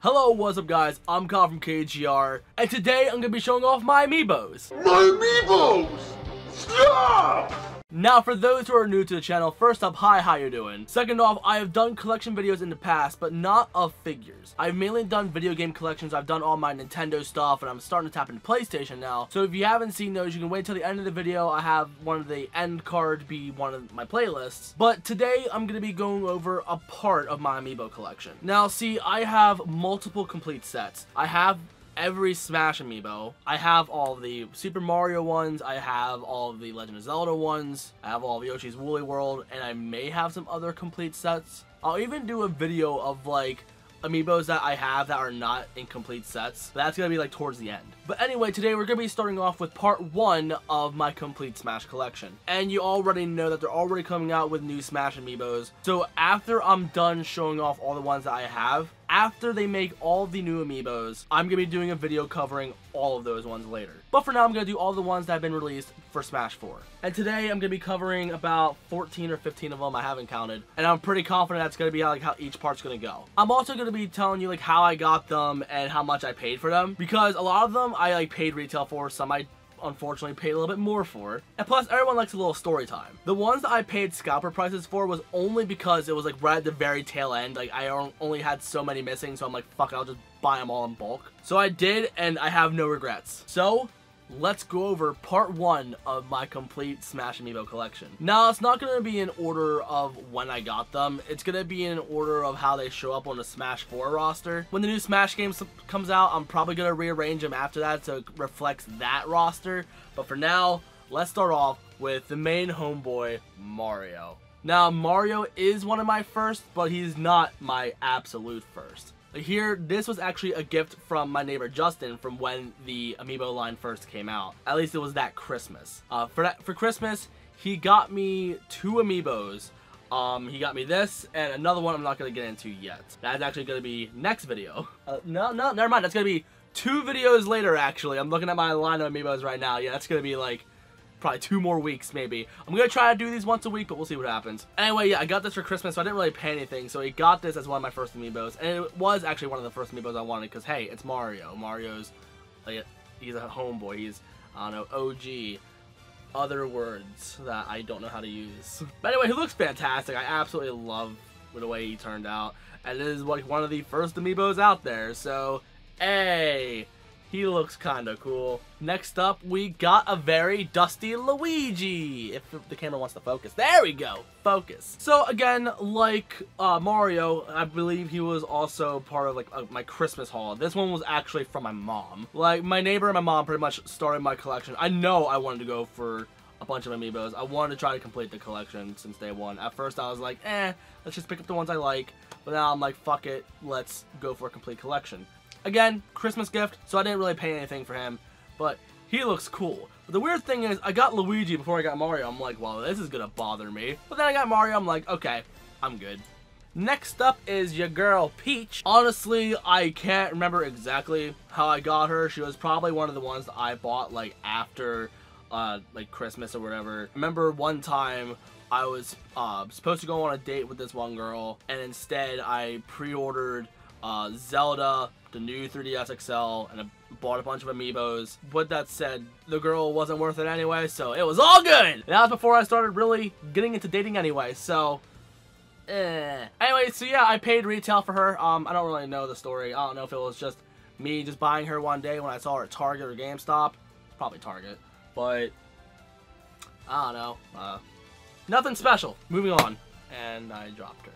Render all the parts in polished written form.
Hello, what's up guys? I'm Kyle from KGR, and today I'm going to be showing off my AMIIBOs. My AMIIBOs! Stop! Now, for those who are new to the channel, first up, hi, how you doing? Second off, I have done collection videos in the past, but not of figures. I've mainly done video game collections. I've done all my Nintendo stuff, and I'm starting to tap into PlayStation now. So if you haven't seen those, you can wait till the end of the video. I have one of the end card be one of my playlists. But today, I'm going to be going over a part of my AMIIBO collection. Now, see, I have multiple complete sets. I have every Smash AMIIBO. I have all of the Super Mario ones, I have all of the Legend of Zelda ones, I have all of Yoshi's Woolly World, and I may have some other complete sets. I'll even do a video of like AMIIBOs that I have that are not in complete sets. That's gonna be like towards the end. But anyway, today we're gonna be starting off with part 1 of my complete Smash collection. And you already know that they're already coming out with new Smash AMIIBOs. So after I'm done showing off all the ones that I have, after they make all the new AMIIBOs, I'm gonna be doing a video covering all of those ones later. But for now, I'm gonna do all the ones that have been released for Smash 4. And today, I'm gonna be covering about 14 or 15 of them. I haven't counted. And I'm pretty confident that's gonna be like how each part's gonna go. I'm also gonna be telling you like how I got them and how much I paid for them, because a lot of them I like paid retail for, some I unfortunately paid a little bit more for, and plus everyone likes a little story time. The ones that I paid scalper prices for was only because it was like right at the very tail end. Like I only had so many missing, so I'm like, fuck it, I'll just buy them all in bulk. So I did, and I have no regrets. So let's go over part 1 of my complete Smash AMIIBO collection. Now, it's not going to be in order of when I got them. It's going to be in order of how they show up on the Smash 4 roster. When the new Smash game comes out, I'm probably going to rearrange them after that so it reflects that roster. But for now, let's start off with the main homeboy, Mario. Now, Mario is one of my first, but he's not my absolute first. Here, this was actually a gift from my neighbor Justin from when the AMIIBO line first came out. At least it was that Christmas. For Christmas, he got me 2 AMIIBOs. He got me this and another one I'm not going to get into yet. That's actually going to be next video. No, never mind. That's going to be 2 videos later, actually. I'm looking at my line of AMIIBOs right now. Yeah, that's going to be like probably 2 more weeks, maybe. I'm gonna try to do these once a week, but we'll see what happens. Anyway, yeah, I got this for Christmas, so I didn't really pay anything. So he got this as one of my first AMIIBOs, and it was actually one of the first AMIIBOs I wanted, because hey, it's Mario. Mario's like, he's a homeboy. He's, I don't know, OG. Other words that I don't know how to use. But anyway, he looks fantastic. I absolutely love the way he turned out, and it is like one of the first AMIIBOs out there. So, hey, he looks kind of cool. Next up, we got a very dusty Luigi. If the camera wants to focus. There we go. Focus. So again, like Mario, I believe he was also part of like my Christmas haul. This one was actually from my mom. Like my neighbor and my mom pretty much started my collection. I know I wanted to go for a bunch of AMIIBOs. I wanted to try to complete the collection since day one. At first I was like, let's just pick up the ones I like. But now I'm like, fuck it. Let's go for a complete collection. Again, Christmas gift, so I didn't really pay anything for him, but he looks cool. But the weird thing is, I got Luigi before I got Mario. I'm like, well, this is gonna bother me. But then I got Mario, I'm like, okay, I'm good. Next up is your girl, Peach. Honestly, I can't remember exactly how I got her. She was probably one of the ones that I bought, like, after, like, Christmas or whatever. I remember one time, I was supposed to go on a date with this one girl, and instead, I pre-ordered Zelda, the new 3DS XL, and I bought a bunch of AMIIBOs. With that said, the girl wasn't worth it anyway, so it was all good! And that was before I started really getting into dating anyway, so Anyway, so yeah, I paid retail for her. I don't really know the story. I don't know if it was just me just buying her one day when I saw her at Target or GameStop. Probably Target, but I don't know. Nothing special. Moving on. And I dropped her.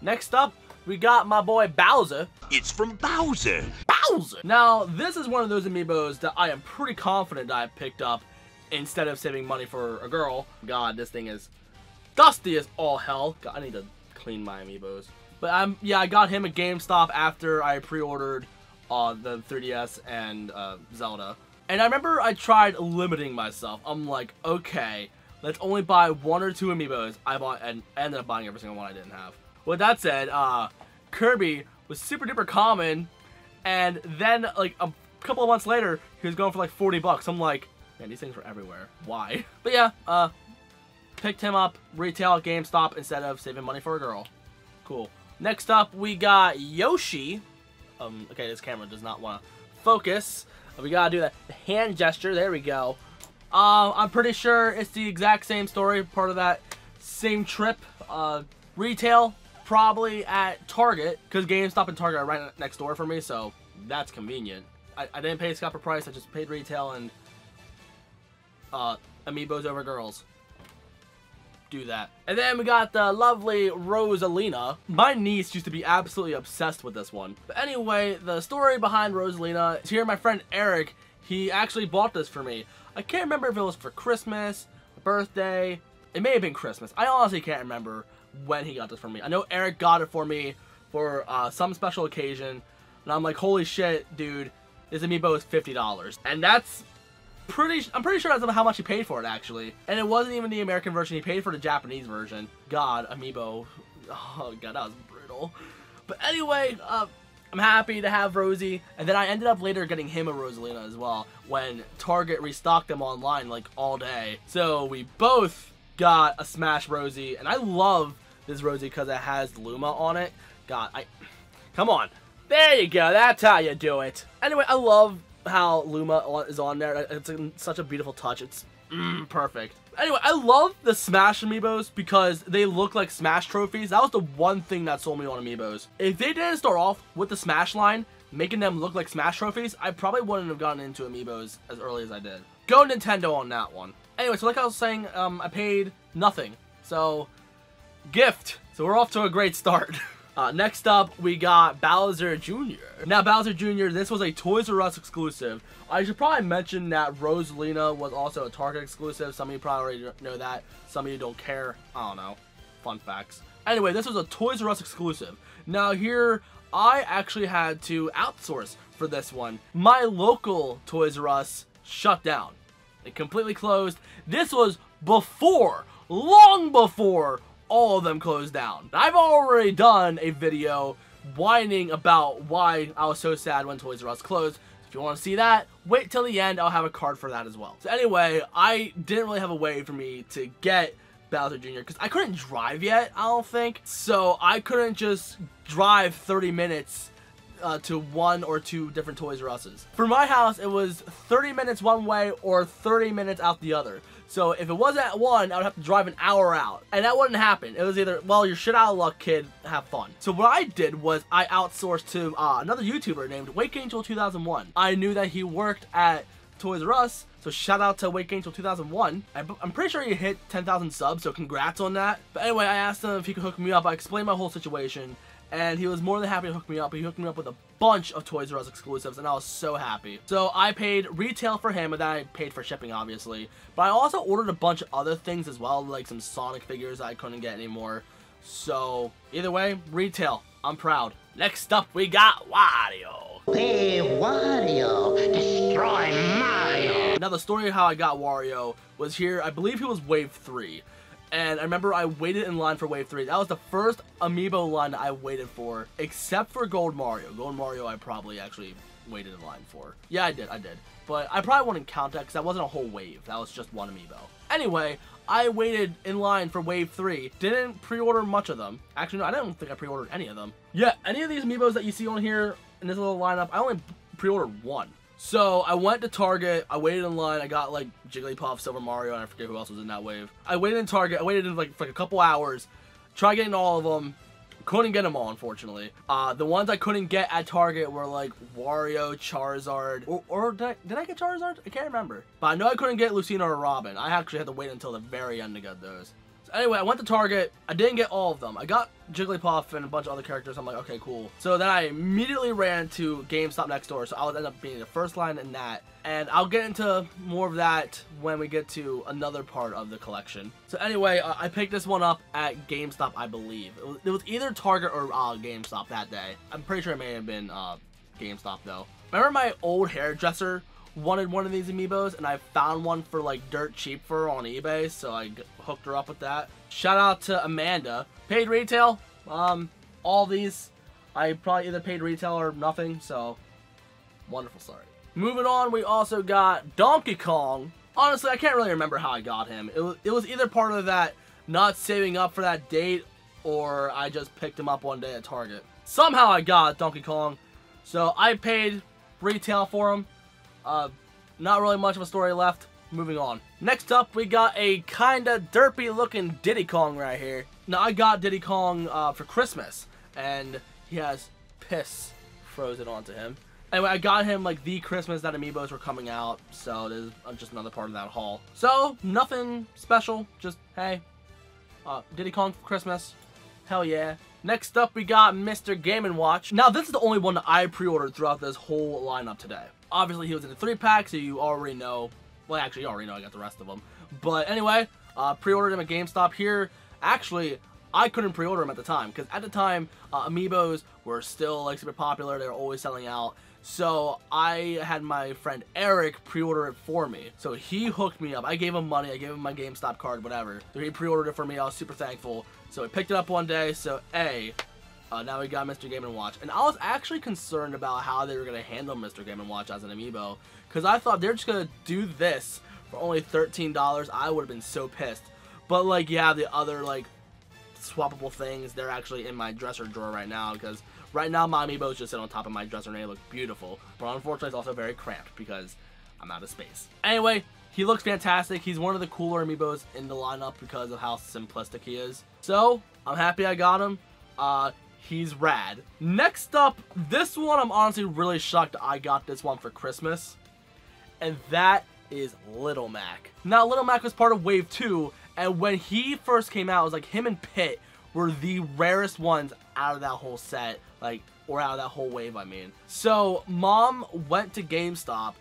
Next up, we got my boy Bowser. It's from Bowser. Bowser! Now, this is one of those AMIIBOs that I am pretty confident I picked up instead of saving money for a girl. God, this thing is dusty as all hell. God, I need to clean my AMIIBOs. But yeah, I got him at GameStop after I pre-ordered the 3DS and Zelda. And I remember I tried limiting myself. I'm like, okay, let's only buy 1 or 2 AMIIBOs. I bought and ended up buying every single one I didn't have. With that said, Kirby was super duper common, and then like a couple of months later, he was going for like 40 bucks. I'm like, man, these things were everywhere. Why? But yeah, picked him up retail at GameStop instead of saving money for a girl. Cool. Next up, we got Yoshi. Okay, this camera does not want to focus. We gotta do that hand gesture. There we go. I'm pretty sure it's the exact same story, part of that same trip. Retail, probably at Target, because GameStop and Target are right next door for me, so that's convenient. I didn't pay scalper price, I just paid retail, and Amiibos over girls. Do that. And then we got the lovely Rosalina. My niece used to be absolutely obsessed with this one. But anyway, the story behind Rosalina is here. My friend Eric, he actually bought this for me. I can't remember if it was for Christmas, birthday. It may have been Christmas. I honestly can't remember when he got this for me. I know Eric got it for me for some special occasion. And I'm like, holy shit, dude, this Amiibo is $50. And that's I'm pretty sure that's how much he paid for it, actually. And it wasn't even the American version. He paid for the Japanese version. God, Amiibo. Oh, God, that was brutal. But anyway, I'm happy to have Rosie. And then I ended up later getting him a Rosalina as well when Target restocked them online, like, all day. So we both got a Smash Rosie. And I love this Rosie because it has Luma on it. God, come on. There you go. That's how you do it. Anyway, I love how Luma is on there. It's such a beautiful touch. It's perfect. Anyway, I love the Smash Amiibos because they look like Smash trophies. That was the one thing that sold me on Amiibos. If they didn't start off with the Smash line, making them look like Smash trophies, I probably wouldn't have gotten into Amiibos as early as I did. Go Nintendo on that one. Anyway, so like I was saying, I paid nothing. So, gift. So we're off to a great start. Next up, we got Bowser Jr. Now, Bowser Jr., this was a Toys R Us exclusive. I should probably mention that Rosalina was also a Target exclusive. Some of you probably already know that. Some of you don't care. I don't know. Fun facts. Anyway, this was a Toys R Us exclusive. Now, here, I actually had to outsource for this one. My local Toys R Us shut down. It completely closed. This was before, long before, all of them closed down. I've already done a video whining about why I was so sad when Toys R Us closed. If you want to see that, wait till the end. I'll have a card for that as well. So anyway, I didn't really have a way for me to get Bowser Jr. because I couldn't drive yet, I don't think. So I couldn't just drive 30 minutes to one or two different Toys R Us's. For my house, it was 30 minutes one way or 30 minutes out the other. So if it was at one, I would have to drive an hour out. And that wouldn't happen. It was either, well, you're shit out of luck, kid, have fun. So what I did was I outsourced to another YouTuber named WakeAngel2001. I knew that he worked at Toys R Us, so shout out to WakeAngel2001. I'm pretty sure he hit 10,000 subs, so congrats on that. But anyway, I asked him if he could hook me up. I explained my whole situation, and he was more than happy to hook me up. He hooked me up with a bunch of Toys R Us exclusives, and I was so happy. So I paid retail for him, and then I paid for shipping, obviously. But I also ordered a bunch of other things as well, like some Sonic figures that I couldn't get anymore. So either way, retail. I'm proud. Next up, we got Wario. Hey, Wario, destroy Mario. Now, the story of how I got Wario was here. I believe he was Wave 3. And I remember I waited in line for Wave 3. That was the first Amiibo line that I waited for, except for Gold Mario. Gold Mario I probably actually waited in line for. Yeah, I did. But I probably wouldn't count that because that wasn't a whole wave. That was just one Amiibo. Anyway, I waited in line for Wave 3. Didn't pre-order much of them. Actually, no, I don't think I pre-ordered any of them. Yeah, any of these Amiibos that you see on here in this little lineup, I only pre-ordered one. So I went to Target, I waited in line, I got like Jigglypuff, Silver Mario, and I forget who else was in that wave. I waited in Target, I waited in like for like a couple hours, tried getting all of them, couldn't get them all, unfortunately. The ones I couldn't get at Target were like Wario, Charizard, or did I get Charizard? I can't remember. But I know I couldn't get Lucina or Robin. I actually had to wait until the very end to get those. So anyway, I went to Target, I didn't get all of them. I got Jigglypuff and a bunch of other characters. I'm like, okay, cool. So then I immediately ran to GameStop next door, so I would end up being the first line in that. And I'll get into more of that when we get to another part of the collection. So anyway, I picked this one up at GameStop, I believe. It was either Target or GameStop that day. I'm pretty sure it may have been GameStop though. Remember my old hairdresser wanted one of these Amiibos, and I found one for like dirt cheap for her on eBay, so I hooked her up with that. Shout out to Amanda. Paid retail. All these I probably either paid retail or nothing, so wonderful story. Moving on, we also got Donkey Kong. Honestly, I can't really remember how I got him. It was either part of that not saving up for that date, or I just picked him up one day at Target. Somehow I got Donkey Kong, so I paid retail for him. Not really much of a story left. Moving on. Next up, we got a kinda derpy looking Diddy Kong right here. Now, I got Diddy Kong for Christmas, and he has piss frozen onto him. Anyway, I got him like the Christmas that Amiibos were coming out, so this is just another part of that haul. So, nothing special, just, hey, Diddy Kong for Christmas. Hell yeah. Next up, we got Mr. Game & Watch. Now, this is the only one that I pre-ordered throughout this whole lineup today. Obviously, he was in the 3-pack, so you already know. Well, actually, you already know I got the rest of them. But anyway, pre-ordered him at GameStop here. Actually, I couldn't pre-order him at the time, because at the time, Amiibos were still like super popular. They were always selling out. So I had my friend Eric pre-order it for me. So he hooked me up. I gave him money. I gave him my GameStop card, whatever. So he pre-ordered it for me. I was super thankful. So I picked it up one day. So now we got Mr. Game & Watch. And I was actually concerned about how they were going to handle Mr. Game & Watch as an Amiibo. Because I thought they're just going to do this for only $13. I would have been so pissed. But like, yeah, the other like swappable things, they're actually in my dresser drawer right now. Because right now my Amiibos just sit on top of my dresser and they look beautiful. But unfortunately it's also very cramped because I'm out of space. Anyway, he looks fantastic. He's one of the cooler Amiibos in the lineup because of how simplistic he is. So, I'm happy I got him. He's rad. Next up, this one I'm honestly really shocked I got this one for Christmas. And that is Little Mac. Now, Little Mac was part of Wave 2, and when he first came out, it was like him and Pit were the rarest ones out of that whole set, like, or out of that whole wave, I mean. So, Mom went to GameStop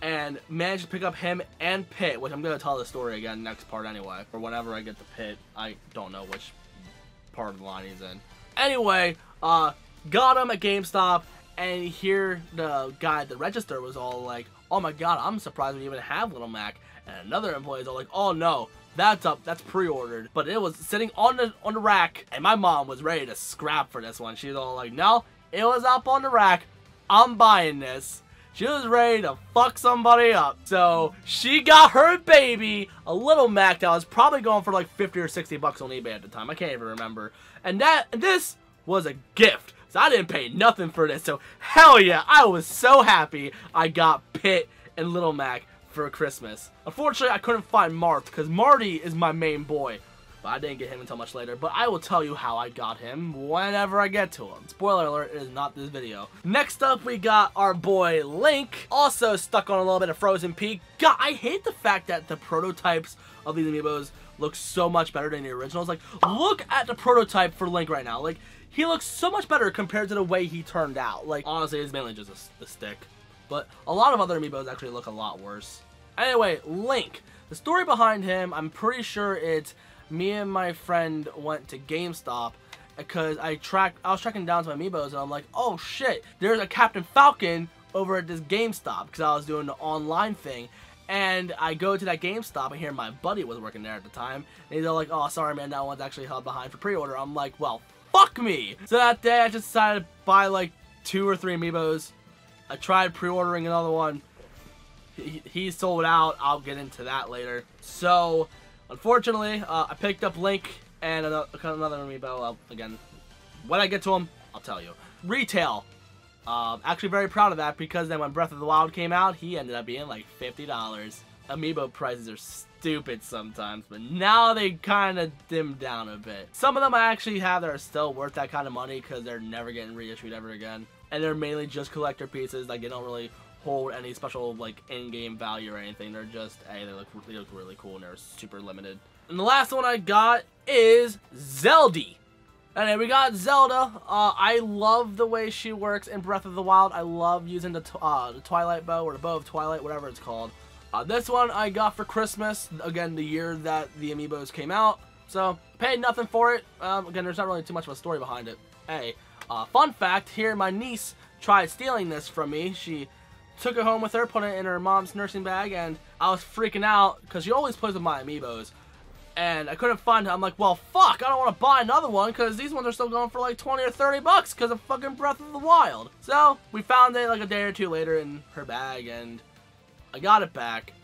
and managed to pick up him and Pit, which I'm going to tell the story again next part anyway, or whenever I get to Pit. I don't know which part of the line he's in. Anyway, got him at GameStop, and here the guy at the register was all like, oh my god, I'm surprised we even have Little Mac. And another employee is all like, oh no, that's pre-ordered. But it was sitting on the rack, and my mom was ready to scrap for this one. She was all like, no, it was up on the rack, I'm buying this. She was ready to fuck somebody up. So she got her baby a Little Mac that was probably going for like 50 or 60 bucks on eBay at the time. I can't even remember. And this was a gift. So I didn't pay nothing for this. So hell yeah, I was so happy I got Pit and Little Mac for Christmas. Unfortunately, I couldn't find Mart because Marty is my main boy. But I didn't get him until much later. But I will tell you how I got him whenever I get to him. Spoiler alert, it is not this video. Next up, we got our boy Link. Also stuck on a little bit of Frozen Peak. God, I hate the fact that the prototypes of these Amiibos look so much better than the originals. Like, look at the prototype for Link right now. Like, he looks so much better compared to the way he turned out. Like, honestly, it's mainly just a stick. But a lot of other Amiibos actually look a lot worse. Anyway, Link. The story behind him, I'm pretty sure it's me and my friend went to GameStop because I was tracking down some Amiibos and I'm like, oh shit, there's a Captain Falcon over at this GameStop because I was doing the online thing. And I go to that GameStop and hear my buddy was working there at the time. And he's all like, oh, sorry man, that one's actually held behind for pre-order. I'm like, well, fuck me. So that day I just decided to buy like 2 or 3 Amiibos. I tried pre-ordering another one. He sold out. I'll get into that later. So, unfortunately, I picked up Link and another Amiibo. Again, when I get to him, I'll tell you. Retail. Actually very proud of that because then when Breath of the Wild came out, he ended up being like $50. Amiibo prices are stupid sometimes, but now they kind of dimmed down a bit. Some of them I actually have that are still worth that kind of money because they're never getting reissued ever again. And they're mainly just collector pieces. Like, they don't really hold any special like in-game value or anything. They're just, hey, they look really cool and they're super limited. And the last one I got is Zelda. And then we got Zelda. I love the way she works in Breath of the Wild. I love using the Twilight Bow or the Bow of Twilight, whatever it's called. This one I got for Christmas. Again, the year that the Amiibos came out. So, paid nothing for it. Again, there's not really too much of a story behind it. Hey, fun fact, here my niece tried stealing this from me. She took it home with her, put it in her mom's nursing bag, and I was freaking out because she always plays with my Amiibos. And I couldn't find it. I'm like, well, fuck, I don't want to buy another one because these ones are still going for like 20 or 30 bucks because of fucking Breath of the Wild. So, we found it like a day or two later in her bag, and I got it back.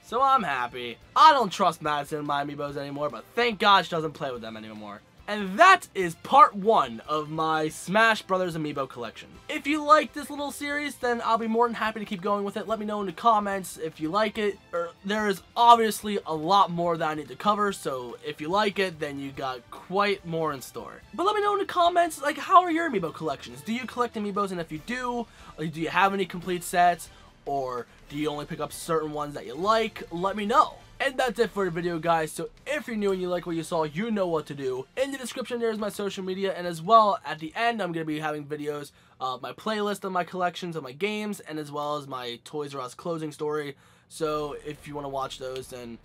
So I'm happy. I don't trust Madison in my Amiibos anymore, but thank God she doesn't play with them anymore. And that is part 1 of my Smash Brothers Amiibo collection. If you like this little series, then I'll be more than happy to keep going with it. Let me know in the comments if you like it. There is obviously a lot more that I need to cover, so if you like it, then you got quite more in store. But let me know in the comments, like, how are your Amiibo collections? Do you collect Amiibos, and if you do you have any complete sets? Or do you only pick up certain ones that you like? Let me know. And that's it for the video, guys. So if you're new and you like what you saw, you know what to do. In the description, there's my social media, and as well, at the end, I'm going to be having videos of my playlist of my collections of my games, and as well as my Toys R Us closing story. So if you want to watch those, then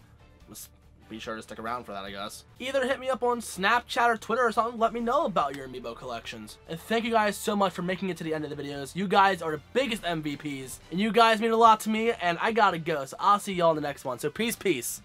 be sure to stick around for that, I guess. Either hit me up on Snapchat or Twitter or something, let me know about your Amiibo collections. And thank you guys so much for making it to the end of the videos. You guys are the biggest MVPs, and you guys mean a lot to me, and I gotta go, so I'll see y'all in the next one. So peace.